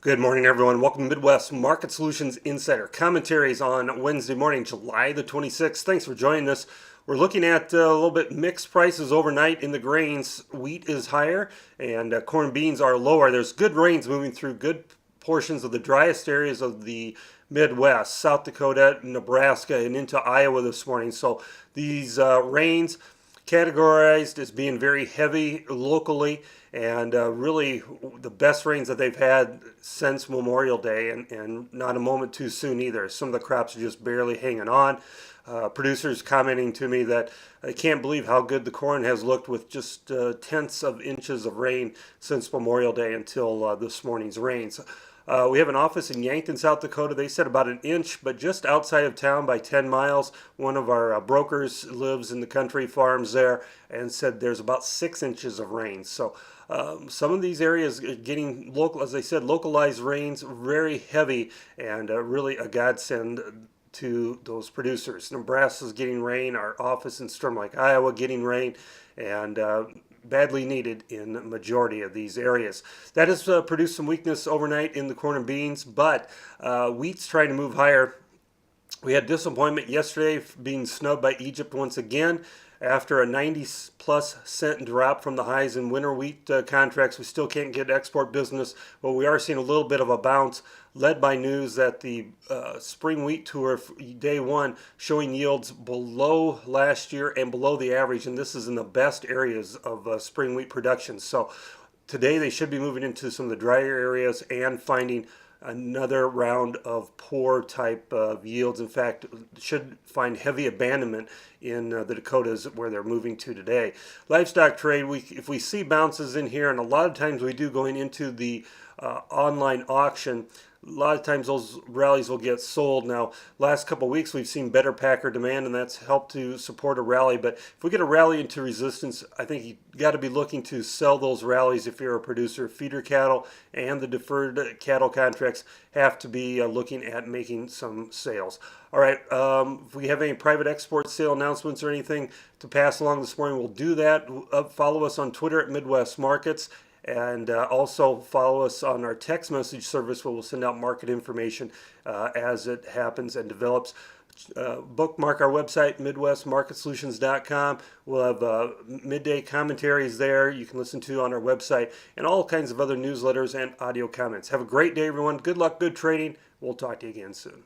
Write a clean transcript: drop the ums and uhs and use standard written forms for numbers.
Good morning, everyone. Welcome to Midwest Market Solutions Insider Commentaries on Wednesday morning, July the 26th. Thanks for joining us. We're looking at a little bit mixed prices overnight in the grains. Wheat is higher and corn and beans are lower. There's good rains moving through good portions of the driest areas of the Midwest, South Dakota, Nebraska, and into Iowa this morning. So these rains categorized as being very heavy locally and really the best rains that they've had since Memorial Day, and not a moment too soon either. Some of the crops are just barely hanging on. Producers commenting to me that I can't believe how good the corn has looked with just tenths of inches of rain since Memorial Day until this morning's rains. We have an office in Yankton, South Dakota. They said about an inch, but just outside of town by 10 miles. One of our brokers lives in the country, farms there, and said there's about 6 inches of rain. So some of these areas are getting local, as I said, localized rains, very heavy, and really a godsend to those producers. Nebraska's getting rain. Our office in Storm Lake, Iowa, getting rain, and badly needed in the majority of these areas. That has produced some weakness overnight in the corn and beans, but wheat's trying to move higher. We had disappointment yesterday being snubbed by Egypt once again. After a 90 plus cent drop from the highs in winter wheat contracts, we still can't get export business, but we are seeing a little bit of a bounce, led by news that the spring wheat tour day one showing yields below last year and below the average, and this is in the best areas of spring wheat production. So today they should be moving into some of the drier areas and finding another round of poor type of yields. In fact, should find heavy abandonment in the Dakotas where they're moving to today. Livestock trade, if we see bounces in here, and a lot of times we do going into the online auction, a lot of times those rallies will get sold. Now, last couple of weeks we've seen better packer demand, and that's helped to support a rally. But if we get a rally into resistance, I think you got to be looking to sell those rallies if you're a producer. Feeder cattle and the deferred cattle contracts have to be looking at making some sales. All right, if we have any private export sale announcements or anything to pass along this morning, we'll do that. Follow us on Twitter at Midwest Markets. And also follow us on our text message service where we'll send out market information as it happens and develops. Bookmark our website, MidwestMarketSolutions.com. We'll have midday commentaries there you can listen to on our website, and all kinds of other newsletters and audio comments. Have a great day, everyone. Good luck, good trading. We'll talk to you again soon.